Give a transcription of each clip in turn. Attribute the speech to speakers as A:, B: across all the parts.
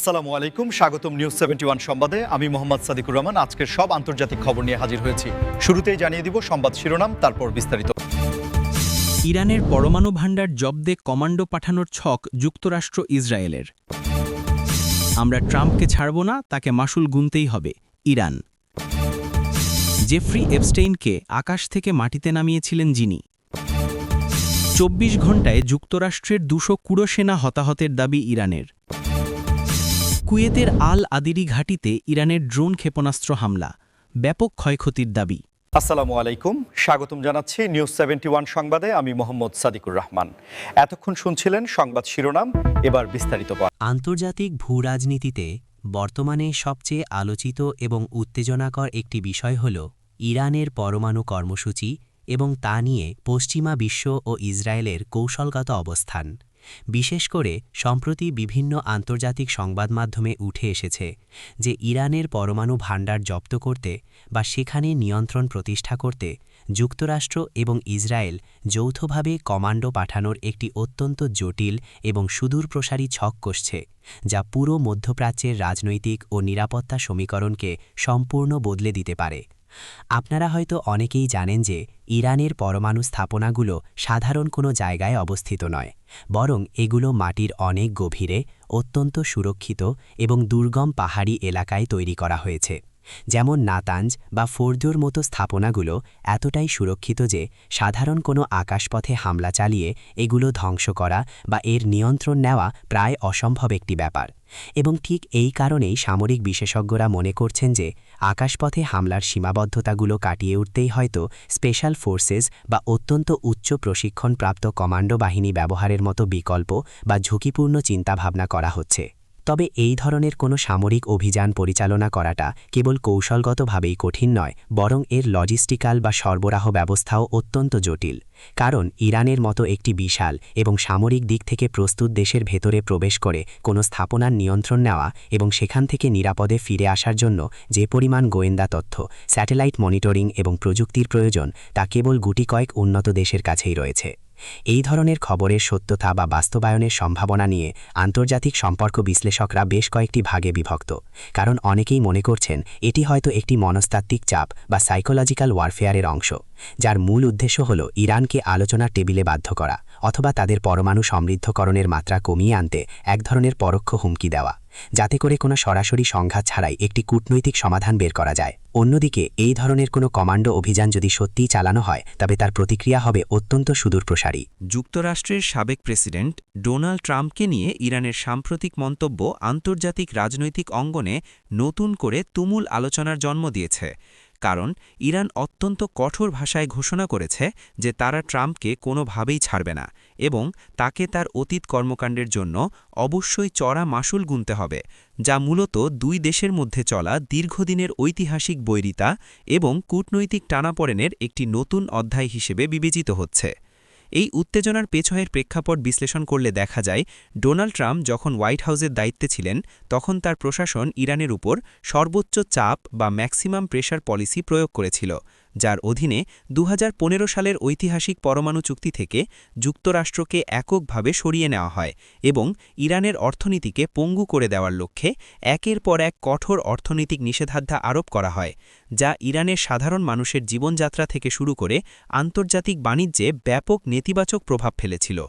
A: আসসালামু আলাইকুম, স্বাগতম নিউজ 71 সংবাদে। আমি মোহাম্মদ সাদিকুর রহমান। আজকের সব আন্তর্জাতিক খবর নিয়ে হাজির হয়েছি। শুরুতেই জানিয়ে দিব সংবাদ শিরোনাম, তারপর বিস্তারিত।
B: ইরানের পরমাণু ভাণ্ডার জব্দে কমান্ডো পাঠানোর ছক যুক্তরাষ্ট্র ইসরায়েলের। আমরা ট্রাম্পকে ছাড়ব না, তাকে মাশুল গুনতেই হবে ইরান। জেফ্রি এপস্টেইনকে আকাশ থেকে মাটিতে নামিয়েছিলেন যিনি। 24 ঘণ্টায় যুক্তরাষ্ট্রের 200 কুড়ো সেনা হতাহতের দাবি ইরানের। কুয়েতের আল আদিরি ঘাঁটিতে ইরানের ড্রোন ক্ষেপণাস্ত্র হামলা, ব্যাপক ক্ষয়ক্ষতির দাবি।
A: আসসালামু আলাইকুম, স্বাগতম জানাচ্ছি নিউজ 71 সংবাদে। আমি মোহাম্মদ সাদিকুর রহমান। এতক্ষণ শুনছিলেন সংবাদ শিরোনাম, এবার বিস্তারিত।
C: আন্তর্জাতিক ভূরাজনীতিতে বর্তমানে সবচেয়ে আলোচিত এবং উত্তেজনাকর একটি বিষয় হল ইরানের পরমাণু কর্মসূচি এবং তা নিয়ে পশ্চিমা বিশ্ব ও ইসরায়েলের কৌশলগত অবস্থান। বিশেষ করে সম্প্রতি বিভিন্ন আন্তর্জাতিক সংবাদমাধ্যমে উঠে এসেছে যে ইরানের পরমাণু ভাণ্ডার জব্দ করতে বা সেখানে নিয়ন্ত্রণ প্রতিষ্ঠা করতে যুক্তরাষ্ট্র এবং ইসরায়েল যৌথভাবে কমান্ডো পাঠানোর একটি অত্যন্ত জটিল এবং সুদূরপ্রসারী ছক কষছে, যা পুরো মধ্যপ্রাচ্যের রাজনৈতিক ও নিরাপত্তা সমীকরণকে সম্পূর্ণ বদলে দিতে পারে। আপনারা হয়তো অনেকেই জানেন যে ইরানের পরমাণু স্থাপনাগুলো সাধারণ কোনো জায়গায় অবস্থিত নয়, বরং এগুলো মাটির অনেক গভীরে, অত্যন্ত সুরক্ষিত এবং দুর্গম পাহাড়ি এলাকায় তৈরি করা হয়েছে। যেমন নাতাঞ্জ বা ফোর্দোর মতো স্থাপনাগুলো এতটাই সুরক্ষিত যে সাধারণ কোনো আকাশপথে হামলা চালিয়ে এগুলো ধ্বংস করা বা এর নিয়ন্ত্রণ নেওয়া প্রায় অসম্ভব একটি ব্যাপার। এবং ঠিক এই কারণেই সামরিক বিশেষজ্ঞরা মনে করছেন যে আকাশপথে হামলার সীমাবদ্ধতাগুলো কাটিয়ে উঠতেই হয়তো স্পেশাল ফোর্সেস বা অত্যন্ত উচ্চ প্রশিক্ষণপ্রাপ্ত কমান্ডো বাহিনী ব্যবহারের মতো বিকল্প বা ঝুঁকিপূর্ণ চিন্তাভাবনা করা হচ্ছে। তবে এই ধরনের কোনো সামরিক অভিযান পরিচালনা করাটা কেবল কৌশলগতভাবেই কঠিন নয়, বরং এর লজিস্টিক্যাল বা সরবরাহ ব্যবস্থাও অত্যন্ত জটিল। কারণ ইরানের মতো একটি বিশাল এবং সামরিক দিক থেকে প্রস্তুত দেশের ভেতরে প্রবেশ করে কোনো স্থাপনার নিয়ন্ত্রণ নেওয়া এবং সেখান থেকে নিরাপদে ফিরে আসার জন্য যে পরিমাণ গোয়েন্দা তথ্য, স্যাটেলাইট মনিটরিং এবং প্রযুক্তির প্রয়োজন তা কেবল গুটি কয়েক উন্নত দেশের কাছেই রয়েছে। এই ধরনের খবরের সত্যতা বা বাস্তবায়নের সম্ভাবনা নিয়ে আন্তর্জাতিক সম্পর্ক বিশ্লেষকরা বেশ কয়েকটি ভাগে বিভক্ত। কারণ অনেকেই মনে করছেন এটি হয়তো একটি মনস্তাত্ত্বিক চাপ বা সাইকোলজিক্যাল ওয়ারফেয়ারের অংশ, যার মূল উদ্দেশ্য হল ইরানকে আলোচনার টেবিলে বাধ্য করা অথবা তাদের পরমাণু সমৃদ্ধকরণের মাত্রা কমিয়ে আনতে এক ধরনের পরোক্ষ হুমকি দেওয়া, যাতে করে কোনো সরাসরি সংঘাত ছাড়াই একটি কূটনৈতিক সমাধান বের করা যায়। অন্যদিকে এই ধরনের কোনো কমান্ডো অভিযান যদি সত্যিই চালানো হয় তবে তার প্রতিক্রিয়া হবে অত্যন্ত সুদূরপ্রসারী।
B: যুক্তরাষ্ট্রের সাবেক প্রেসিডেন্ট ডোনাল্ড ট্রাম্পকে নিয়ে ইরানের সাম্প্রতিক মন্তব্য আন্তর্জাতিক রাজনৈতিক অঙ্গনে নতুন করে তুমুল আলোচনার জন্ম দিয়েছে। কারণ ইরান অত্যন্ত কঠোর ভাষায় ঘোষণা করেছে যে তারা ট্রাম্পকে কোনোভাবেই ছাড়বে না এবং তাকে তার অতীত কর্মকাণ্ডের জন্য অবশ্যই চড়া মাশুল গুনতে হবে, যা মূলত দুই দেশের মধ্যে চলা দীর্ঘদিনের ঐতিহাসিক বৈরিতা এবং কূটনৈতিক টানাপোড়েনের একটি নতুন অধ্যায় হিসেবে বিবেচিত হচ্ছে। এই উত্তেজনার পেছনের প্রেক্ষাপট বিশ্লেষণ করলে দেখা যায়, ডোনাল্ড ট্রাম্প যখন হোয়াইট হাউসের দায়িত্বে ছিলেন তখন তার প্রশাসন ইরানের উপর সর্বোচ্চ চাপ বা ম্যাক্সিমাম প্রেশার পলিসি প্রয়োগ করেছিল, যার অধীনে 2015 সালের ঐতিহাসিক পরমাণু চুক্তি থেকে যুক্তরাষ্ট্রকে এককভাবে সরিয়ে নেওয়া হয় এবং ইরানের অর্থনীতিকে পঙ্গু করে দেওয়ার লক্ষ্যে একের পর এক কঠোর অর্থনৈতিক নিষেধাজ্ঞা আরোপ করা হয়, যা ইরানের সাধারণ মানুষের জীবনযাত্রা থেকে শুরু করে আন্তর্জাতিক বাণিজ্যে ব্যাপক নেতিবাচক প্রভাব ফেলেছিল।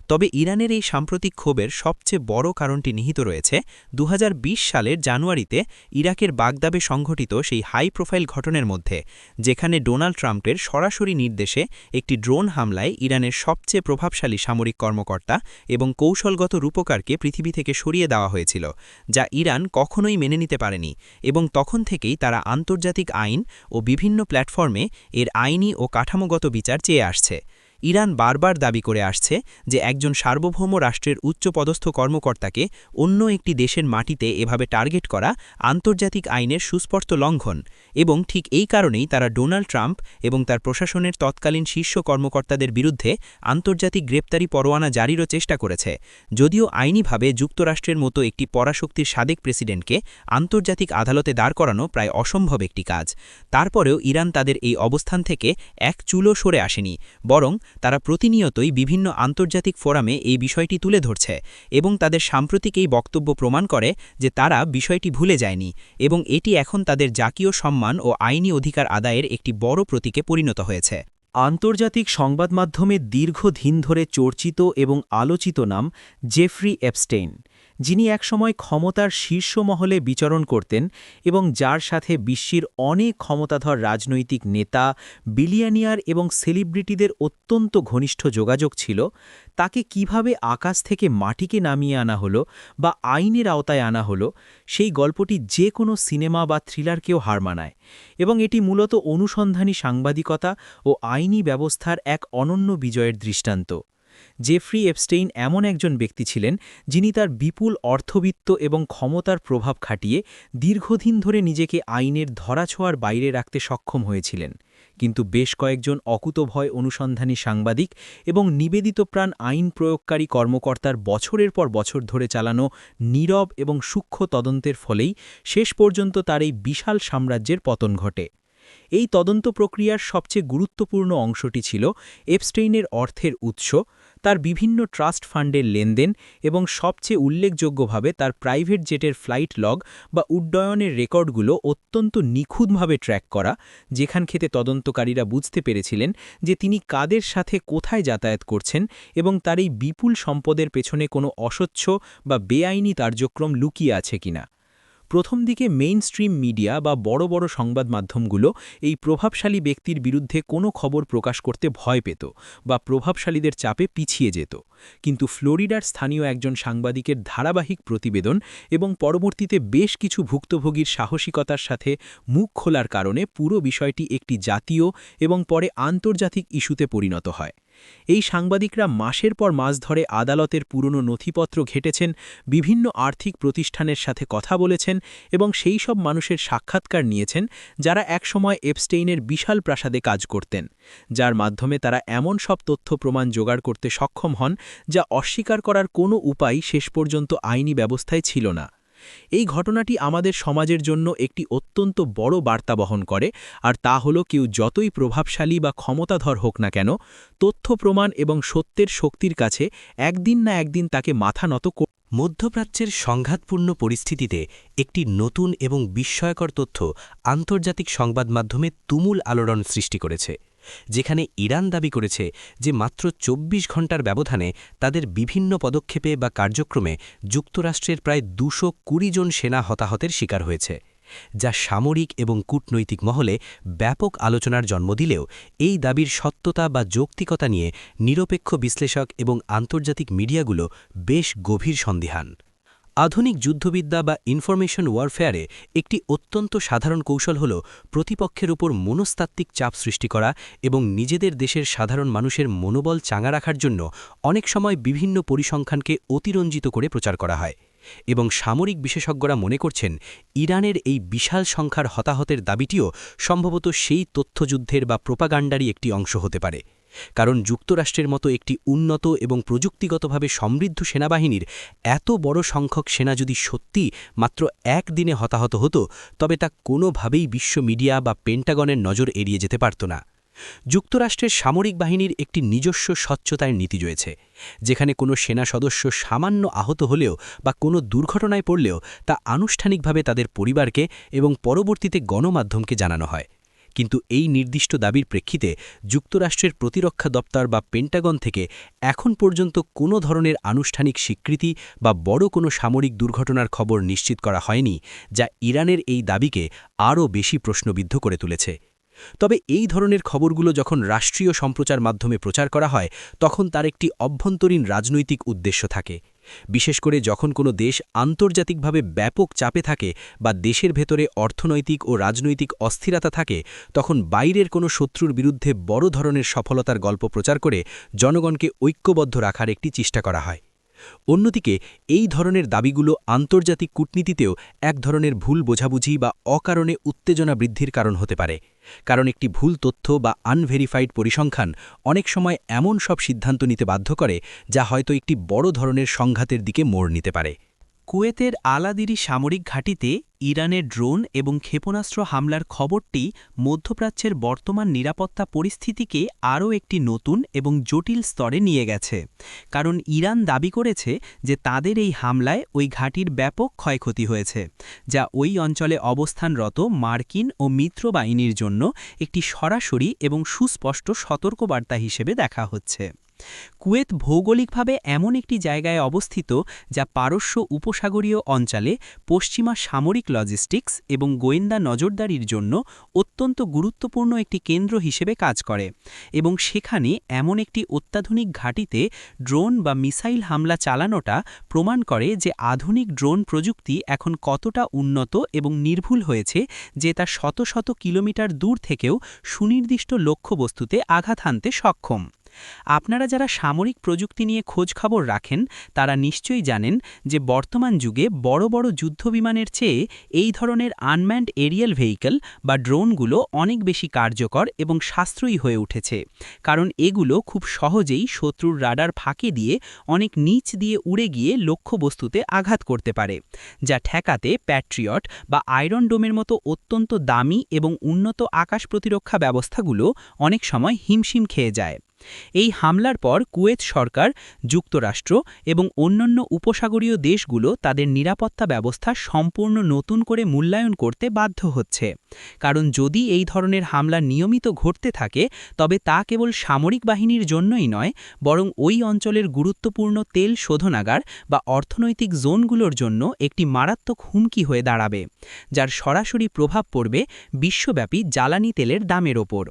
B: তবে ইরানের এই সাম্প্রতিক ক্ষোভের সবচেয়ে বড় কারণটি নিহিত রয়েছে 2020 সালের জানুয়ারিতে ইরাকের বাগদাবে সংঘটিত সেই হাই প্রোফাইল ঘটনার মধ্যে, যেখানে ডোনাল্ড ট্রাম্পের সরাসরি নির্দেশে একটি ড্রোন হামলায় ইরানের সবচেয়ে প্রভাবশালী সামরিক কর্মকর্তা এবং কৌশলগত রূপকারকে পৃথিবী থেকে সরিয়ে দেওয়া হয়েছিল, যা ইরান কখনোই মেনে নিতে পারেনি এবং তখন থেকেই তারা আন্তর্জাতিক আইন ও বিভিন্ন প্ল্যাটফর্মে এর আইনি ও কাঠামোগত বিচার চেয়ে আসছে। ইরান বারবার দাবি করে আসছে যে একজন সার্বভৌম রাষ্ট্রের উচ্চপদস্থ কর্মকর্তাকে অন্য একটি দেশের মাটিতে এভাবে টার্গেট করা আন্তর্জাতিক আইনের সুস্পষ্ট লঙ্ঘন, এবং ঠিক এই কারণেই তারা ডোনাল্ড ট্রাম্প এবং তার প্রশাসনের তৎকালীন শীর্ষ কর্মকর্তাদের বিরুদ্ধে আন্তর্জাতিক গ্রেপ্তারি পরোয়ানা জারিরও চেষ্টা করেছে। যদিও আইনিভাবে যুক্তরাষ্ট্রের মতো একটি পরাশক্তির সাবেক প্রেসিডেন্টকে আন্তর্জাতিক আদালতে দাঁড় করানো প্রায় অসম্ভব একটি কাজ, তারপরেও ইরান তাদের এই অবস্থান থেকে এক চুলও সরে আসেনি, বরং তারা প্রতিনিয়তই বিভিন্ন আন্তর্জাতিক ফোরামে এই বিষয়টি তুলে ধরছে এবং তাদের সাম্প্রতিক এই বক্তব্য প্রমাণ করে যে তারা বিষয়টি ভুলে যায়নি এবং এটি এখন তাদের জাতীয় সম্মান ও আইনি অধিকার আদায়ের একটি বড় প্রতীকে পরিণত হয়েছে।
D: আন্তর্জাতিক সংবাদ মাধ্যমে দীর্ঘদিন ধরে চর্চিত এবং আলোচিত নাম জেফ্রি এপস্টেইন, যিনি একসময় ক্ষমতার শীর্ষ মহলে বিচরণ করতেন এবং যার সাথে বিশ্বের অনেক ক্ষমতাধর রাজনৈতিক নেতা, বিলিয়নিয়ার এবং সেলিব্রিটিদের অত্যন্ত ঘনিষ্ঠ যোগাযোগ ছিল, তাকে কিভাবে আকাশ থেকে মাটিকে নামিয়ে আনা হলো বা আইনের আওতায় আনা হলো, সেই গল্পটি যে কোনো সিনেমা বা থ্রিলারকেও হার মানায় এবং এটি মূলত অনুসন্ধানী সাংবাদিকতা ও আইনি ব্যবস্থার এক অনন্য বিজয়ের দৃষ্টান্ত। জেফ্রি এপস্টেইন এমন একজন ব্যক্তি ছিলেন যিনি তার বিপুল অর্থবিত্ত এবং ক্ষমতার প্রভাব খাটিয়ে দীর্ঘদিন ধরে নিজেকে আইনের ধরাছোঁয়ার বাইরে রাখতে সক্ষম হয়েছিলেন, কিন্তু বেশ কয়েকজন অকুতোভয় অনুসন্ধানী সাংবাদিক এবং নিবেদিতপ্রাণ আইন প্রয়োগকারী কর্মকর্তার বছরের পর বছর ধরে চালানো নীরব এবং সূক্ষ্ম তদন্তের ফলেই শেষ পর্যন্ত তার এই বিশাল সাম্রাজ্যের পতন ঘটে। এই তদন্ত প্রক্রিয়ার সবচেয়ে গুরুত্বপূর্ণ অংশটি ছিল এপস্টেইনের অর্থের উৎস, তার বিভিন্ন ট্রাস্ট ফান্ডের লেনদেন এবং সবচেয়ে উল্লেখযোগ্যভাবে তার প্রাইভেট জেটের ফ্লাইট লগ বা উড্ডয়নের রেকর্ডগুলো অত্যন্ত নিখুঁতভাবে ট্র্যাক করা, যেখান থেকে তদন্তকারীরা বুঝতে পেরেছিলেন যে তিনি কাদের সাথে কোথায় যাতায়াত করছেন এবং তার এই বিপুল সম্পদের পেছনে কোনো অস্বচ্ছ বা বেআইনি কার্যক্রম লুকিয়ে আছে কিনা। প্রথম দিকে মেইনস্ট্রিম মিডিয়া বা বড় বড় সংবাদ মাধ্যমগুলো এই প্রভাবশালী ব্যক্তির বিরুদ্ধে কোনো খবর প্রকাশ করতে ভয় পেত বা প্রভাবশালীদের চাপে পিছিয়ে যেত, কিন্তু ফ্লোরিডার স্থানীয় একজন সাংবাদিকের ধারাবাহিক প্রতিবেদন এবং পরবর্তীতে বেশ কিছু ভুক্তভোগীর সাহসিকতার সাথে মুখ খোলার কারণে পুরো বিষয়টি একটি জাতীয় এবং পরে আন্তর্জাতিক ইস্যুতে পরিণত হয়। এই সাংবাদিকরা মাসের পর মাস ধরে আদালতের পুরনো নথিপত্র ঘেটেছেন, বিভিন্ন আর্থিক প্রতিষ্ঠানের সাথে কথা বলেছেন এবং সেই সব মানুষের সাক্ষাৎকার নিয়েছেন যারা একসময় এপস্টেইনের বিশাল প্রাসাদে কাজ করতেন, যার মাধ্যমে তারা এমন সব তথ্য প্রমাণ জোগাড় করতে সক্ষম হন যা অস্বীকার করার কোনো উপায় শেষ পর্যন্ত আইনি ব্যবস্থায় ছিল না। এই ঘটনাটি আমাদের সমাজের জন্য একটি অত্যন্ত বড় বার্তা বহন করে, আর তা হলো কেউ যতই প্রভাবশালী বা ক্ষমতাধর হোক না কেন, তথ্য প্রমাণ এবং সত্যের শক্তির কাছে একদিন না একদিন তাকে মাথা নত করতে।
C: মধ্যপ্রাচ্যের সংঘাতপূর্ণ পরিস্থিতিতে একটি নতুন এবং বিস্ময়কর তথ্য আন্তর্জাতিক সংবাদ মাধ্যমে তুমুল আলোড়ন সৃষ্টি করেছে, যেখানে ইরান দাবি করেছে যে মাত্র ২৪ ঘণ্টার ব্যবধানে তাদের বিভিন্ন পদক্ষেপে বা কার্যক্রমে যুক্তরাষ্ট্রের প্রায় ২২০ জন সেনা হতাহতের শিকার হয়েছে, যা সামরিক এবং কূটনৈতিক মহলে ব্যাপক আলোচনার জন্ম দিলেও এই দাবির সত্যতা বা যৌক্তিকতা নিয়ে নিরপেক্ষ বিশ্লেষক এবং আন্তর্জাতিক মিডিয়াগুলো বেশ গভীর সন্দিহান। আধুনিক যুদ্ধবিদ্যা বা ইনফরমেশন ওয়ারফেয়ারে একটি অত্যন্ত সাধারণ কৌশল হল প্রতিপক্ষের উপর মনস্তাত্ত্বিক চাপ সৃষ্টি করা এবং নিজেদের দেশের সাধারণ মানুষের মনোবল চাঙা রাখার জন্য অনেক সময় বিভিন্ন পরিসংখ্যানকে অতিরঞ্জিত করে প্রচার করা হয়, এবং সামরিক বিশেষজ্ঞরা মনে করছেন ইরানের এই বিশাল সংখ্যার হতাহতের দাবিটিও সম্ভবত সেই তথ্যযুদ্ধের বা প্রোপাগান্ডারই একটি অংশ হতে পারে, কারণ যুক্তরাষ্ট্রের মতো একটি উন্নত এবং প্রযুক্তিগতভাবে সমৃদ্ধ সেনাবাহিনীর এত বড় সংখ্যক সেনা যদি সত্যি মাত্র একদিনে হতাহত হতো, তবে তা কোনোভাবেই বিশ্ব মিডিয়া বা পেন্টাগনের নজর এড়িয়ে যেতে পারত না। যুক্তরাষ্ট্রের সামরিক বাহিনীর একটি নিজস্ব স্বচ্ছতার নীতি রয়েছে, যেখানে কোনো সেনা সদস্য সামান্য আহত হলেও বা কোনো দুর্ঘটনায় পড়লেও তা আনুষ্ঠানিকভাবে তাদের পরিবারকে এবং পরবর্তীতে গণমাধ্যমকে জানানো হয়। কিন্তু এই নির্দিষ্ট দাবির প্রেক্ষিতে যুক্তরাষ্ট্রের প্রতিরক্ষা দপ্তর বা পেন্টাগন থেকে এখন পর্যন্ত কোনো ধরনের আনুষ্ঠানিক স্বীকৃতি বা বড় কোনো সামরিক দুর্ঘটনার খবর নিশ্চিত করা হয়নি, যা ইরানের এই দাবিকে আরও বেশি প্রশ্নবিদ্ধ করে তুলেছে। তবে এই ধরনের খবরগুলো যখন রাষ্ট্রীয় সম্প্রচার মাধ্যমে প্রচার করা হয়, তখন তার একটি অভ্যন্তরীণ রাজনৈতিক উদ্দেশ্য থাকে, বিশেষ করে যখন কোনো দেশ আন্তর্জাতিকভাবে ব্যাপক চাপে থাকে বা দেশের ভেতরে অর্থনৈতিক ও রাজনৈতিক অস্থিরতা থাকে, তখন বাইরের কোনো শত্রুর বিরুদ্ধে বড় ধরনের সফলতার গল্প প্রচার করে জনগণকে ঐক্যবদ্ধ রাখার একটি চেষ্টা করা হয়। অন্যদিকে এই ধরনের দাবিগুলো আন্তর্জাতিক কূটনীতিতেও এক ধরনের ভুল বোঝাবুঝি বা অকারণে উত্তেজনা বৃদ্ধির কারণ হতে পারে, কারণ একটি ভুল তথ্য বা আনভেরিফাইড পরিসংখ্যান অনেক সময় এমন সব সিদ্ধান্ত নিতে বাধ্য করে যা হয়তো একটি বড় ধরনের সংঘাতের দিকে মোড় নিতে পারে।
D: কুয়েতের আলাদিরি সামরিক ঘাঁটিতে
C: ইরানের ড্রোন এবং ক্ষেপণাস্ত্র হামলার খবরটি মধ্যপ্রাচ্যের বর্তমান নিরাপত্তা পরিস্থিতিকে আরও একটি নতুন এবং জটিল স্তরে নিয়ে গেছে, কারণ ইরান দাবি করেছে যে তাদের এই হামলায় ওই ঘাঁটির ব্যাপক ক্ষয়ক্ষতি হয়েছে, যা ওই অঞ্চলে অবস্থানরত মার্কিন ও মিত্র বাহিনীর জন্য একটি সরাসরি এবং সুস্পষ্ট সতর্কবার্তা হিসেবে দেখা হচ্ছে। কুয়েত ভৌগোলিকভাবে এমন একটি জায়গায় অবস্থিত যা পারস্য উপসাগরীয় অঞ্চলে পশ্চিমা সামরিক লজিস্টিক্স এবং গোয়েন্দা নজরদারির জন্য অত্যন্ত গুরুত্বপূর্ণ একটি কেন্দ্র হিসেবে কাজ করে, এবং সেখানে এমন একটি অত্যাধুনিক ঘাঁটিতে ড্রোন বা মিসাইল হামলা চালানোটা প্রমাণ করে যে আধুনিক ড্রোন প্রযুক্তি এখন কতটা উন্নত এবং নির্ভুল হয়েছে যে তা শত শত কিলোমিটার দূর থেকেও সুনির্দিষ্ট লক্ষ্যবস্তুতে আঘাত হানতে সক্ষম। আপনারা যারা সামরিক প্রযুক্তি নিয়ে খোঁজখবর রাখেন তারা নিশ্চয়ই জানেন যে বর্তমান যুগে বড় বড় যুদ্ধবিমানের চেয়ে এই ধরনের আনম্যান্ড এরিয়াল ভেহিকল বা ড্রোনগুলো অনেক বেশি কার্যকর এবং সাশ্রয়ী হয়ে উঠেছে, কারণ এগুলো খুব সহজেই শত্রুর রাডার ফাঁকে দিয়ে অনেক নিচ দিয়ে উড়ে গিয়ে লক্ষ্যবস্তুতে আঘাত করতে পারে, যা ঠেকাতে প্যাট্রিয়ট বা আয়রন ডোমের মতো অত্যন্ত দামি এবং উন্নত আকাশ প্রতিরক্ষা ব্যবস্থাগুলো অনেক সময় হিমশিম খেয়ে যায়। এই হামলার পর কুয়েত সরকার, যুক্তরাষ্ট্র এবং অন্যান্য উপসাগরীয় দেশগুলো তাদের নিরাপত্তা ব্যবস্থা সম্পূর্ণ নতুন করে মূল্যায়ন করতে বাধ্য হচ্ছে, কারণ যদি এই ধরনের হামলা নিয়মিত ঘটতে থাকে তবে তা কেবল সামরিক বাহিনীর জন্যই নয়, বরং ওই অঞ্চলের গুরুত্বপূর্ণ তেল শোধনাগার বা অর্থনৈতিক জোনগুলোর জন্য একটি মারাত্মক হুমকি হয়ে দাঁড়াবে, যার সরাসরি প্রভাব পড়বে বিশ্বব্যাপী জ্বালানি তেলের দামের ওপর।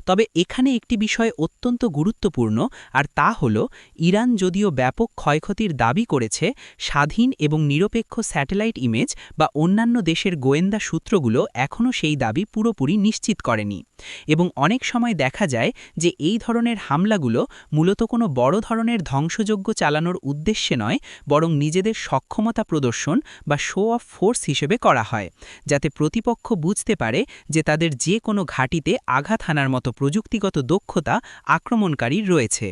C: তবে এখানে একটি বিষয় অত্যন্ত গুরুত্বপূর্ণ, আর তা হল ইরান যদিও ব্যাপক ক্ষয়ক্ষতির দাবি করেছে, স্বাধীন এবং নিরপেক্ষ স্যাটেলাইট ইমেজ বা অন্যান্য দেশের গোয়েন্দা সূত্রগুলো এখনও সেই দাবি পুরোপুরি নিশ্চিত করেনি, এবং অনেক সময় দেখা যায় যে এই ধরনের হামলাগুলো মূলত কোনো বড় ধরনের ধ্বংসযজ্ঞ চালানোর উদ্দেশ্যে নয়, বরং নিজেদের সক্ষমতা প্রদর্শন বা শো অফ ফোর্স হিসেবে করা হয়, যাতে প্রতিপক্ষ বুঝতে পারে যে তাদের যে কোনো ঘাঁটিতে আঘাত হানার মতো প্রযুক্তিগত দক্ষতা আক্রমণকারীর রয়েছে।